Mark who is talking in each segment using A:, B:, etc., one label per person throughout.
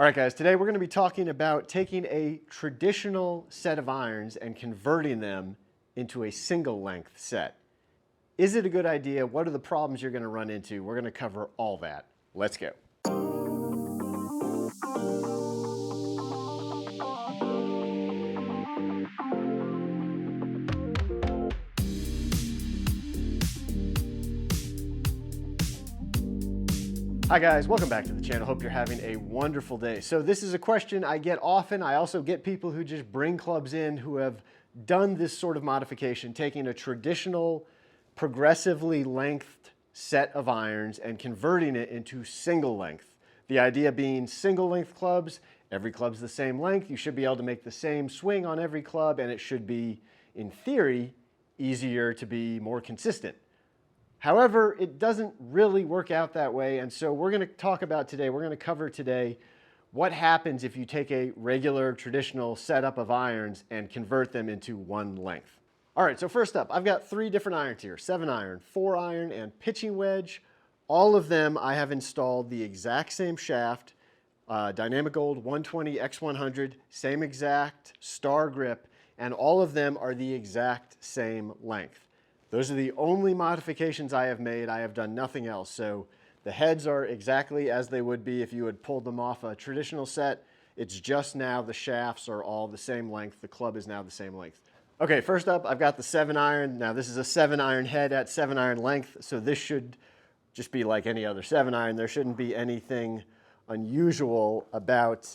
A: All right, guys, today we're going to be talking about taking a traditional set of irons and converting them into a single length set. Is it a good idea? What are the problems you're going to run into? We're going to cover all that. Let's go. Hi guys, welcome back to the channel. Hope you're having a wonderful day. So this is a question I get often. I also get people who just bring clubs in who have done this sort of modification, taking a traditional, progressively lengthed set of irons and converting it into single length. The idea being single length clubs, every club's the same length, you should be able to make the same swing on every club, and it should be, in theory, easier to be more consistent. However, it doesn't really work out that way, and so we're going to talk about today, we're going to cover today what happens if you take a regular traditional setup of irons and convert them into one length. All right, so first up, I've got three different irons here, 7-iron, 4-iron, and pitching wedge. All of them I have installed the exact same shaft, Dynamic Gold 120 X100, same exact star grip, and all of them are the exact same length. Those are the only modifications I have made. I have done nothing else. So the heads are exactly as they would be if you had pulled them off a traditional set. It's just now the shafts are all the same length. The club is now the same length. Okay, first up, I've got the 7-iron. Now this is a 7-iron head at 7-iron length, so this should just be like any other 7-iron. There shouldn't be anything unusual about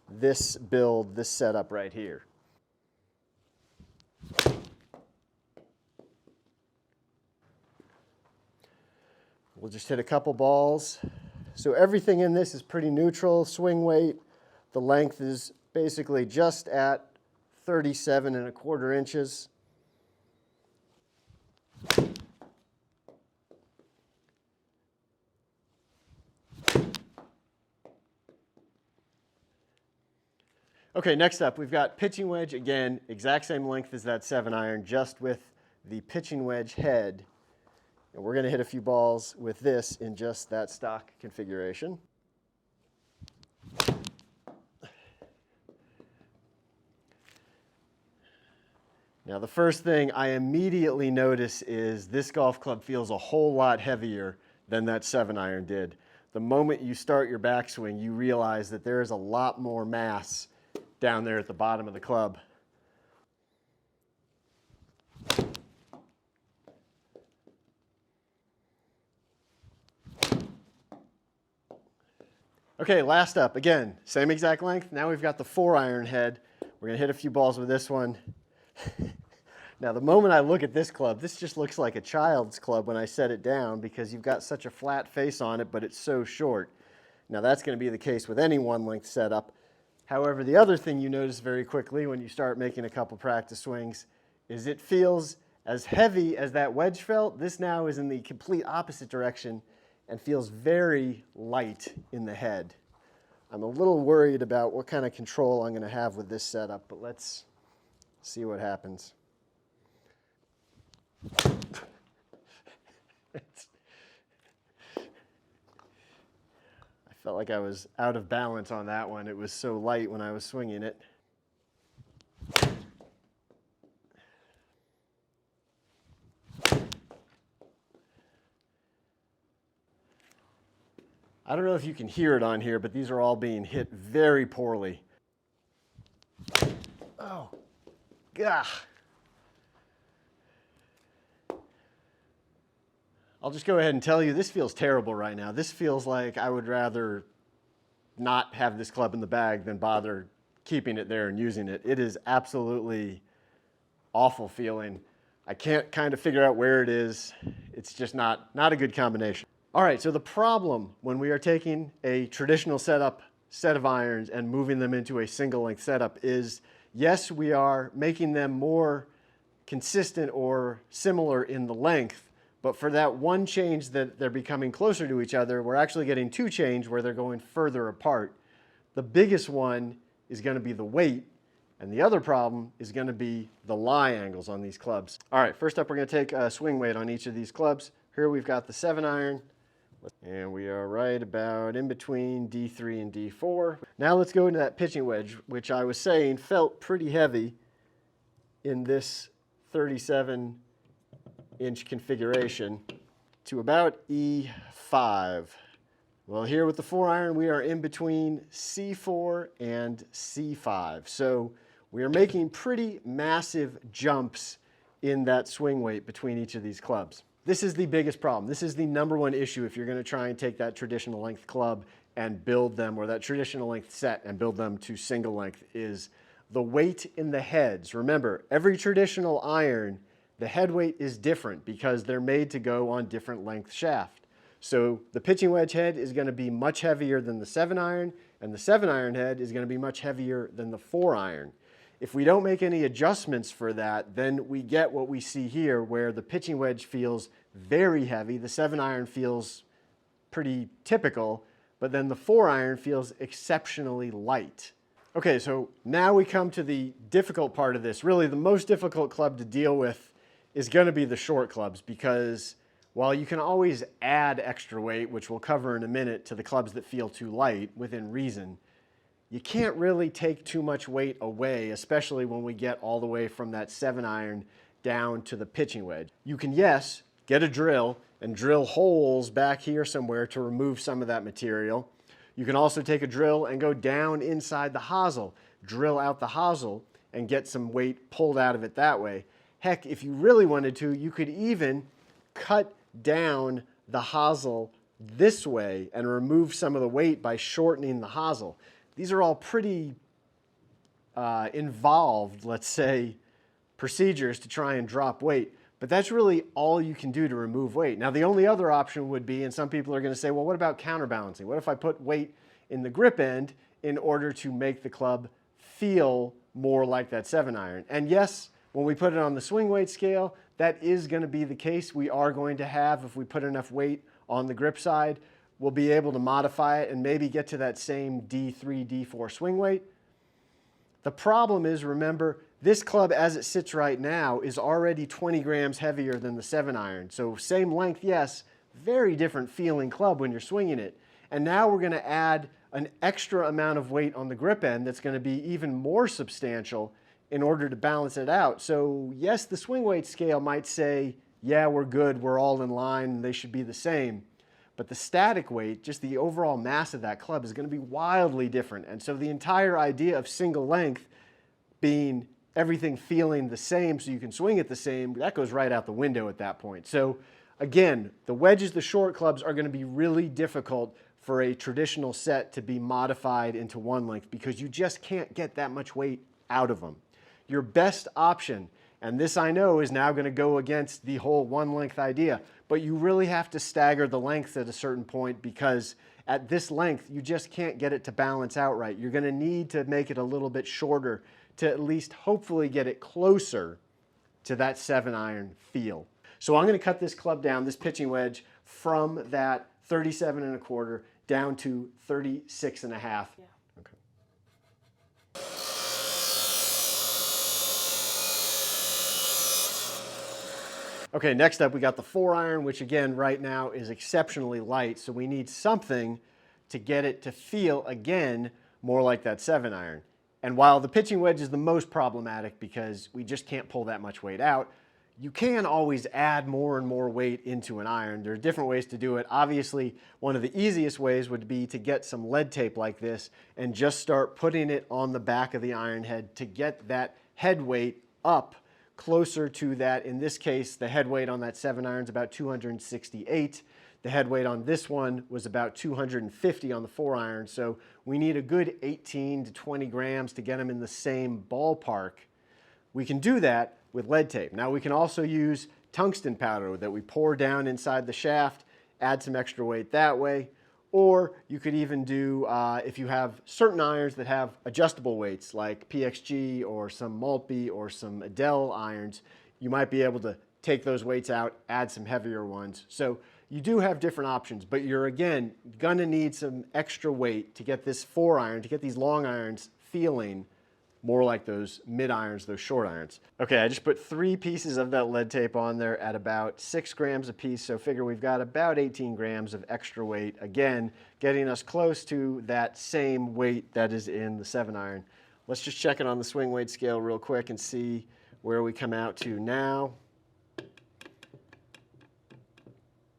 A: this build, this setup right here. We'll just hit a couple balls. So everything in this is pretty neutral. Swing weight, the length is basically just at 37¼ inches. Okay, next up we've got pitching wedge. Again, exact same length as that 7-iron, just with the pitching wedge head. And we're going to hit a few balls with this in just that stock configuration. Now the first thing I immediately notice is this golf club feels a whole lot heavier than that 7-iron did. The moment you start your backswing, you realize that there is a lot more mass down there at the bottom of the club. Okay, last up, again, same exact length. Now we've got the 4-iron head. We're going to hit a few balls with this one. Now, the moment I look at this club, this just looks like a child's club when I set it down because you've got such a flat face on it, but it's so short. Now, that's going to be the case with any one-length setup. However, the other thing you notice very quickly when you start making a couple practice swings is it feels as heavy as that wedge felt. This now is in the complete opposite direction and feels very light in the head. I'm a little worried about what kind of control I'm going to have with this setup, but let's see what happens. I felt like I was out of balance on that one. It was so light when I was swinging it. I don't know if you can hear it on here, but these are all being hit very poorly. Oh, gah. I'll just go ahead and tell you, this feels terrible right now. This feels like I would rather not have this club in the bag than bother keeping it there and using it. It is absolutely awful feeling. I can't kind of figure out where it is. It's just not a good combination. All right, so the problem when we are taking a traditional set of irons and moving them into a single length setup is, yes, we are making them more consistent or similar in the length, but for that one change that they're becoming closer to each other, we're actually getting two change where they're going further apart. The biggest one is going to be the weight, and the other problem is going to be the lie angles on these clubs. All right, first up we're going to take a swing weight on each of these clubs. Here we've got the 7-iron. And we are right about in between D3 and D4. Now let's go into that pitching wedge, which I was saying felt pretty heavy in this 37-inch configuration, to about E5. Well, here with the 4-iron, we are in between C4 and C5. So we are making pretty massive jumps in that swing weight between each of these clubs. This is the biggest problem. This is the #1 issue if you're going to try and take that traditional length club and build them, or that traditional length set and build them to single length, is the weight in the heads. Remember, every traditional iron, the head weight is different because they're made to go on different length shaft. So the pitching wedge head is going to be much heavier than the 7-iron, and the 7-iron head is going to be much heavier than the 4-iron. If we don't make any adjustments for that, then we get what we see here, where the pitching wedge feels very heavy, the 7-iron feels pretty typical, but then the 4-iron feels exceptionally light. Okay, so now we come to the difficult part of this. Really, the most difficult club to deal with is going to be the short clubs, because while you can always add extra weight, which we'll cover in a minute, to the clubs that feel too light within reason, you can't really take too much weight away, especially when we get all the way from that 7-iron down to the pitching wedge. You can, yes, get a drill and drill holes back here somewhere to remove some of that material. You can also take a drill and go down inside the hosel, drill out the hosel, and get some weight pulled out of it that way. Heck, if you really wanted to, you could even cut down the hosel this way and remove some of the weight by shortening the hosel. These are all pretty involved, let's say, procedures to try and drop weight, but that's really all you can do to remove weight. Now, the only other option would be, and some people are going to say, well, what about counterbalancing? What if I put weight in the grip end in order to make the club feel more like that 7-iron? And yes, when we put it on the swing weight scale, that is going to be the case. We are going to have, if we put enough weight on the grip side, we'll be able to modify it and maybe get to that same D3, D4 swing weight. The problem is, remember, this club as it sits right now is already 20 grams heavier than the 7-iron. So same length, yes, very different feeling club when you're swinging it. And now we're going to add an extra amount of weight on the grip end that's going to be even more substantial in order to balance it out. So yes, the swing weight scale might say, yeah, we're good, we're all in line, and they should be the same. But the static weight, just the overall mass of that club, is going to be wildly different. And so the entire idea of single length being everything feeling the same so you can swing it the same, that goes right out the window at that point. So again, the wedges, the short clubs, are going to be really difficult for a traditional set to be modified into one length because you just can't get that much weight out of them. Your best option, and this I know is now going to go against the whole one length idea, but you really have to stagger the lengths at a certain point because at this length, you just can't get it to balance out right. You're going to need to make it a little bit shorter to at least hopefully get it closer to that 7-iron feel. So I'm going to cut this club down, this pitching wedge, from that 37 1/4 down to 36 1/2. Yeah. Okay. Okay, next up we got the 4-iron, which again right now is exceptionally light, so we need something to get it to feel again more like that 7-iron. And while the pitching wedge is the most problematic because we just can't pull that much weight out, you can always add more and more weight into an iron. There are different ways to do it. Obviously, one of the easiest ways would be to get some lead tape like this and just start putting it on the back of the iron head to get that head weight up closer to that. In this case, the head weight on that 7-iron is about 268. The head weight on this one was about 250 on the 4-iron. So we need a good 18 to 20 grams to get them in the same ballpark. We can do that with lead tape. Now we can also use tungsten powder that we pour down inside the shaft, add some extra weight that way. Or you could even do, if you have certain irons that have adjustable weights like PXG or some Maltby or some Adel irons, you might be able to take those weights out, add some heavier ones. So you do have different options, but you're again gonna need some extra weight to get this 4-iron, to get these long irons feeling more like those mid irons, those short irons. Okay, I just put 3 pieces of that lead tape on there at about 6 grams a piece, so figure we've got about 18 grams of extra weight, again, getting us close to that same weight that is in the 7 iron. Let's just check it on the swing weight scale real quick and see where we come out to now.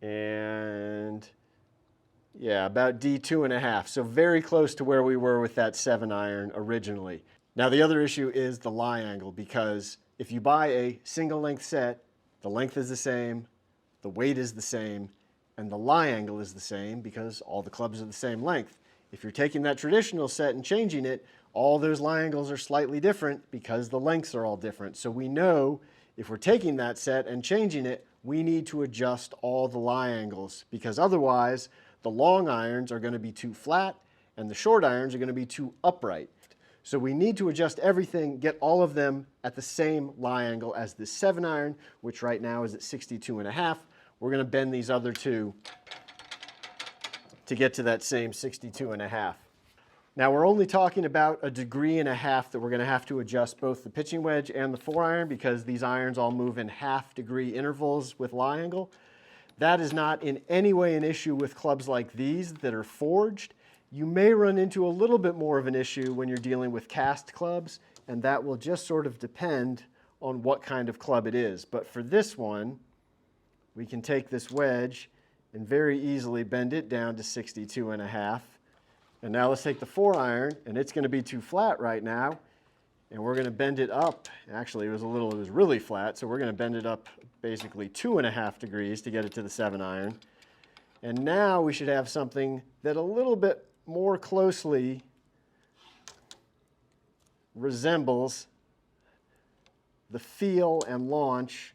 A: And yeah, about D2.5, so very close to where we were with that 7 iron originally. Now the other issue is the lie angle, because if you buy a single length set, the length is the same, the weight is the same, and the lie angle is the same because all the clubs are the same length. If you're taking that traditional set and changing it, all those lie angles are slightly different because the lengths are all different. So we know if we're taking that set and changing it, we need to adjust all the lie angles, because otherwise the long irons are going to be too flat and the short irons are going to be too upright. So we need to adjust everything, get all of them at the same lie angle as this 7 iron, which right now is at 62.5. We're going to bend these other 2 to get to that same 62.5. Now we're only talking about 1.5 degrees that we're going to have to adjust both the pitching wedge and the 4 iron, because these irons all move in 1/2 degree intervals with lie angle. That is not in any way an issue with clubs like these that are forged. You may run into a little bit more of an issue when you're dealing with cast clubs, and that will just sort of depend on what kind of club it is. But for this one, we can take this wedge and very easily bend it down to 62.5. And now let's take the 4 iron, and it's going to be too flat right now, and we're going to bend it up. Actually, it was really flat, so we're going to bend it up basically 2.5 degrees to get it to the 7 iron. And now we should have something that a little bit more closely resembles the feel and launch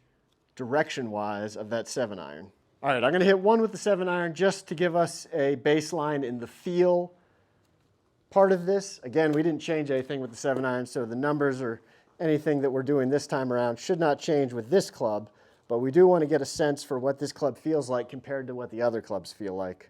A: direction-wise of that 7 iron. All right, I'm going to hit 1 with the 7 iron just to give us a baseline in the feel part of this. Again, we didn't change anything with the 7 iron, so the numbers or anything that we're doing this time around should not change with this club, but we do want to get a sense for what this club feels like compared to what the other clubs feel like.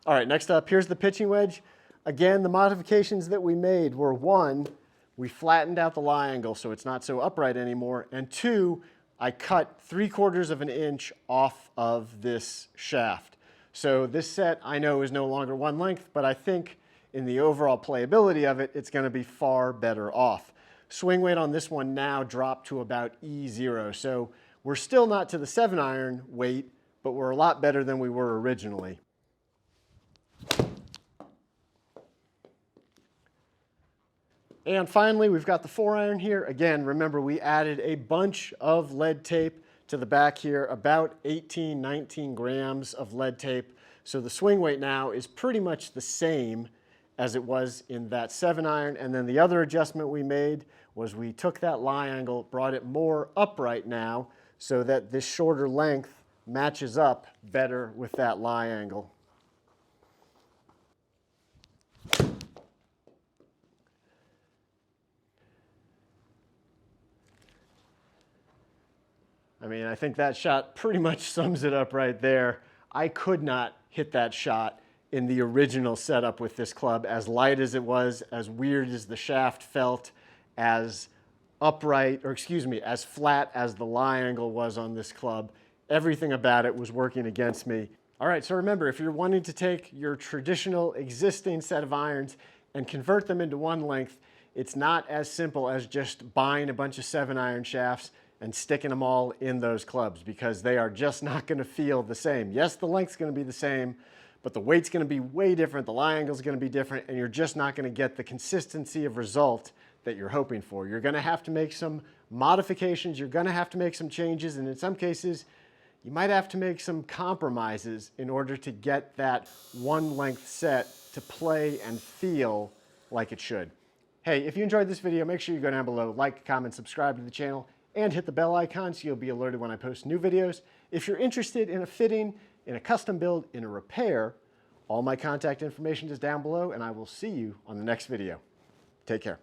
A: All right, next up, here's the pitching wedge. Again, the modifications that we made were 1, we flattened out the lie angle so it's not so upright anymore, and 2, I cut 3/4 of an inch off of this shaft. So this set I know is no longer 1 length, but I think in the overall playability of it, it's going to be far better off. Swing weight on this one now dropped to about E0, so we're still not to the 7 iron weight, but we're a lot better than we were originally. And finally, we've got the 4 iron here. Again, remember we added a bunch of lead tape to the back here, about 18, 19 grams of lead tape. So the swing weight now is pretty much the same as it was in that 7 iron. And then the other adjustment we made was we took that lie angle, brought it more upright now so that this shorter length matches up better with that lie angle. I mean, I think that shot pretty much sums it up right there. I could not hit that shot in the original setup with this club, as light as it was, as weird as the shaft felt, as upright, or excuse me, as flat as the lie angle was on this club. Everything about it was working against me. All right, so remember, if you're wanting to take your traditional existing set of irons and convert them into 1 length, it's not as simple as just buying a bunch of 7 iron shafts and sticking them all in those clubs, because they are just not going to feel the same. Yes, the length's going to be the same, but the weight's going to be way different, the lie angle's going to be different, and you're just not going to get the consistency of result that you're hoping for. You're going to have to make some modifications, you're going to have to make some changes, and in some cases, you might have to make some compromises in order to get that 1 length set to play and feel like it should. Hey, if you enjoyed this video, make sure you go down below, like, comment, subscribe to the channel, and hit the bell icon so you'll be alerted when I post new videos. If you're interested in a fitting, in a custom build, in a repair, all my contact information is down below, and I will see you on the next video. Take care.